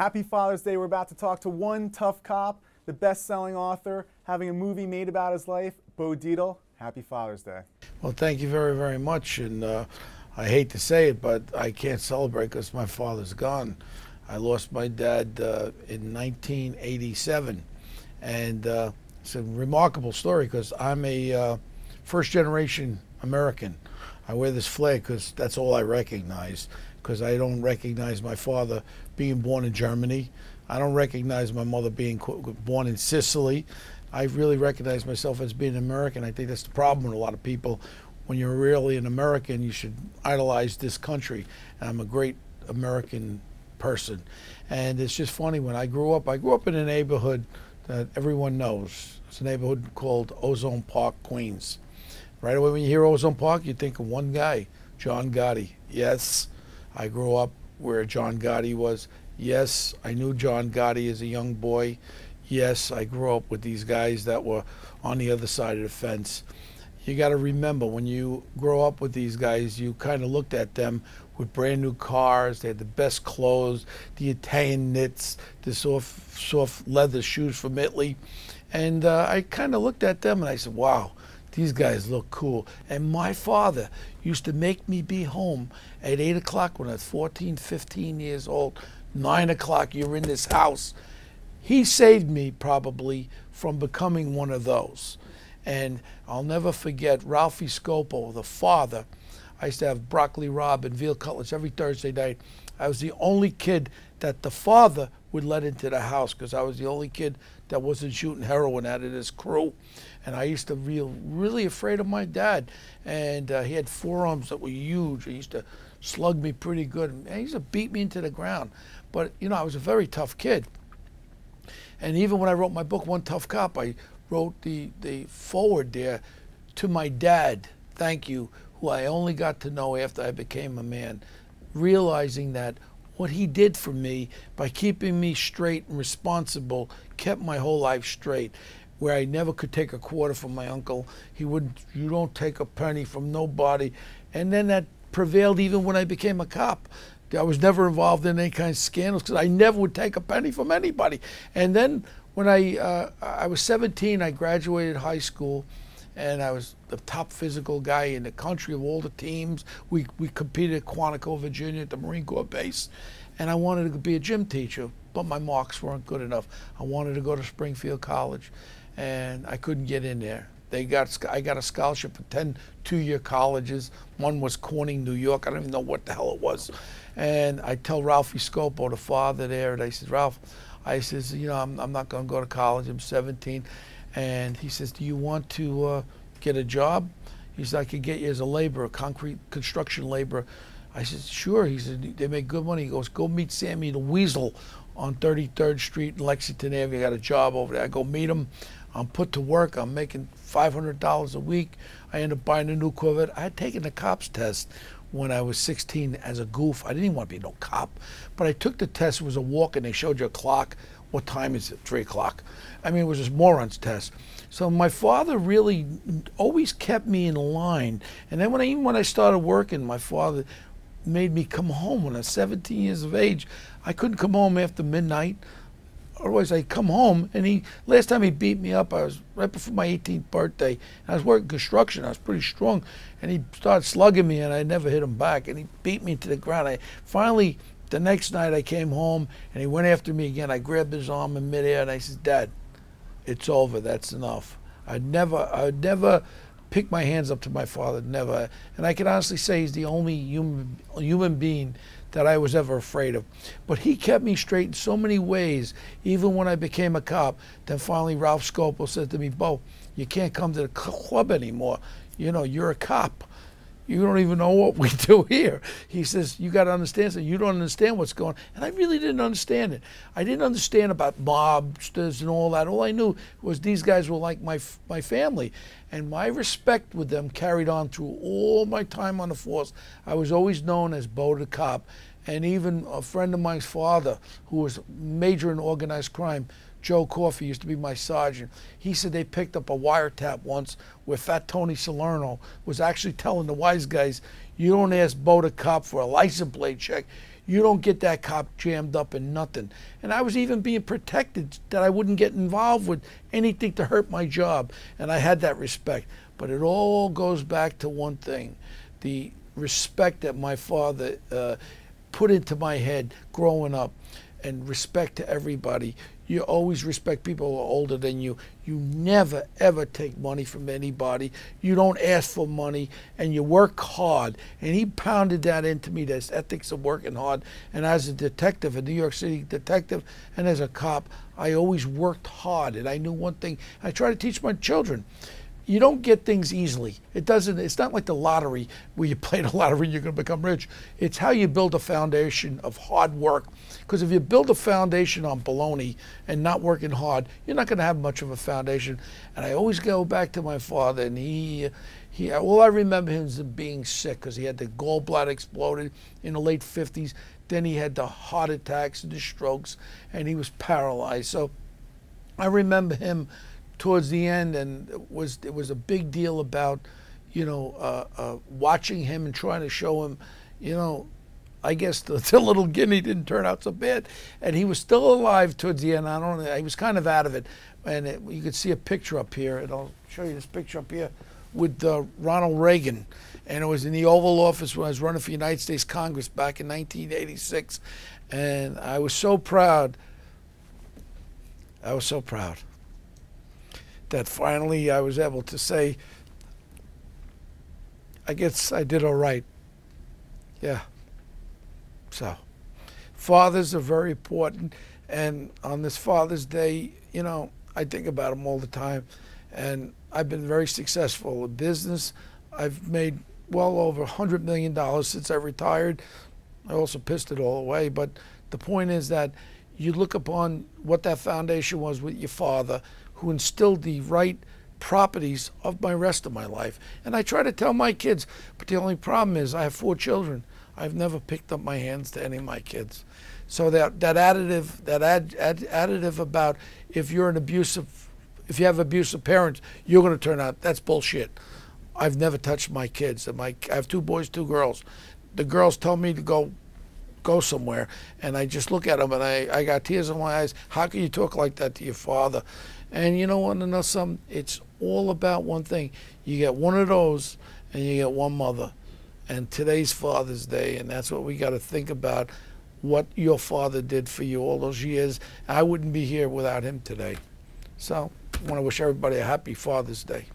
Happy Father's Day. We're about to talk to one tough cop, the best-selling author, having a movie made about his life, Bo Dietl. Happy Father's Day. Well, thank you very, very much. And I hate to say it, but I can't celebrate because my father's gone. I lost my dad in 1987. And it's a remarkable story because I'm a first-generation American. I wear this flag because that's all I recognize, because I don't recognize my father being born in Germany. I don't recognize my mother being born in Sicily. I really recognize myself as being American. I think that's the problem with a lot of people. When you're really an American, you should idolize this country. And I'm a great American person. And it's just funny, when I grew up in a neighborhood that everyone knows. It's a neighborhood called Ozone Park, Queens. Right away when you hear Ozone Park, you think of one guy, John Gotti. Yes, I grew up where John Gotti was. Yes, I knew John Gotti as a young boy. Yes, I grew up with these guys that were on the other side of the fence. You got to remember, when you grow up with these guys, you kind of looked at them with brand new cars. They had the best clothes, the Italian knits, the soft leather shoes from Italy. And I kind of looked at them and I said, wow, these guys look cool. And my father used to make me be home at 8 o'clock when I was 14, 15 years old. 9 o'clock, you're in this house. He saved me probably from becoming one of those. And I'll never forget Ralphie Scopo, the father. I used to have broccoli rabe and veal cutlets every Thursday night. I was the only kid that the father would let into the house because I was the only kid that wasn't shooting heroin out of his crew. And I used to be really afraid of my dad. And he had forearms that were huge. He used to slug me pretty good. And he used to beat me into the ground. But, you know, I was a very tough kid. And even when I wrote my book, One Tough Cop, I wrote the foreword there to my dad, thank you, who I only got to know after I became a man, realizing that what he did for me by keeping me straight and responsible kept my whole life straight, where I never could take a quarter from my uncle. He wouldn't, you don't take a penny from nobody. And then that prevailed even when I became a cop. I was never involved in any kind of scandals because I never would take a penny from anybody. And then when I was 17, I graduated high school, and I was the top physical guy in the country of all the teams. We competed at Quantico, Virginia at the Marine Corps base. And I wanted to be a gym teacher, but my marks weren't good enough. I wanted to go to Springfield College, and I couldn't get in there. I got a scholarship for 10 two-year colleges. One was Corning, New York. I don't even know what the hell it was. And I tell Ralphie Scopo, the father there, and I said, Ralph, I says, you know, I'm not going to go to college. I'm 17. And he says, do you want to get a job? He said, I could get you as a laborer, concrete construction laborer. I said, sure. He said, they make good money. He goes, go meet Sammy the Weasel on 33rd Street in Lexington Avenue. I got a job over there. I go meet him. I'm put to work. I'm making $500 a week. I end up buying a new Corvette. I had taken the cops test when I was 16 as a goof. I didn't even want to be no cop, but I took the test. It was a walk, and they showed you a clock. What time is it? 3 o'clock. I mean, it was a moron's test. So my father really always kept me in line. And then even when I started working, my father made me come home when I was 17 years of age. I couldn't come home after midnight. Otherwise, I'd come home, and last time he beat me up, I was right before my 18th birthday. I was working construction. I was pretty strong, and he started slugging me, and I never hit him back, and he beat me to the ground. Finally, the next night, I came home, and he went after me again. I grabbed his arm in midair, and I said, Dad, it's over. That's enough. I'd never pick my hands up to my father, never. And I can honestly say he's the only human being that I was ever afraid of. But he kept me straight in so many ways, even when I became a cop. Then finally Ralph Scopo said to me, Bo, you can't come to the club anymore. You know, you're a cop. You don't even know what we do here. He says, you got to understand, so you don't understand what's going on. And I really didn't understand it. I didn't understand about mobsters and all that. All I knew was these guys were like my family. And my respect with them carried on through all my time on the force. I was always known as Bo the Cop. And even a friend of mine's father, who was major in organized crime, Joe Coffey, used to be my sergeant. He said they picked up a wiretap once where Fat Tony Salerno was actually telling the wise guys, you don't ask Bo the Cop for a license plate check. You don't get that cop jammed up in nothing. And I was even being protected that I wouldn't get involved with anything to hurt my job. And I had that respect. But it all goes back to one thing, the respect that my father put into my head growing up, and respect to everybody. You always respect people who are older than you. You never, ever take money from anybody. You don't ask for money, and you work hard. And he pounded that into me, this ethics of working hard. And as a detective, a New York City detective, and as a cop, I always worked hard. And I knew one thing. I try to teach my children. You don't get things easily. It's not like the lottery where you play the lottery and you're going to become rich. It's how you build a foundation of hard work. Because if you build a foundation on baloney and not working hard, you're not going to have much of a foundation. And I always go back to my father, and all I remember him as being sick because he had the gallbladder exploded in the late 50s. Then he had the heart attacks and the strokes, and he was paralyzed. So I remember him towards the end, and it was a big deal about, watching him and trying to show him, I guess the little guinea didn't turn out so bad, and he was still alive towards the end. I don't know, he was kind of out of it, and you could see a picture up here, and I'll show you this picture up here with Ronald Reagan, and it was in the Oval Office when I was running for United States Congress back in 1986, and I was so proud. I was so proud that finally I was able to say, I guess I did all right. Yeah. So, fathers are very important, and on this Father's Day, I think about them all the time, and I've been very successful in business. I've made well over $100 million since I retired. I also pissed it all away, but the point is that you look upon what that foundation was with your father, who instilled the right properties of my rest of my life. And I try to tell my kids, but the only problem is I have 4 children. I've never picked up my hands to any of my kids. So that additive about if you have abusive parents, you're going to turn out, that's bullshit. I've never touched my kids. I have 2 boys, 2 girls. The girls tell me to go somewhere, and I just look at them, and I got tears in my eyes. How can you talk like that to your father? And you want to know something? It's all about one thing. You get one of those, and you get one mother. And today's Father's Day, and that's what we got to think about, what your father did for you all those years. I wouldn't be here without him today. So I want to wish everybody a happy Father's Day.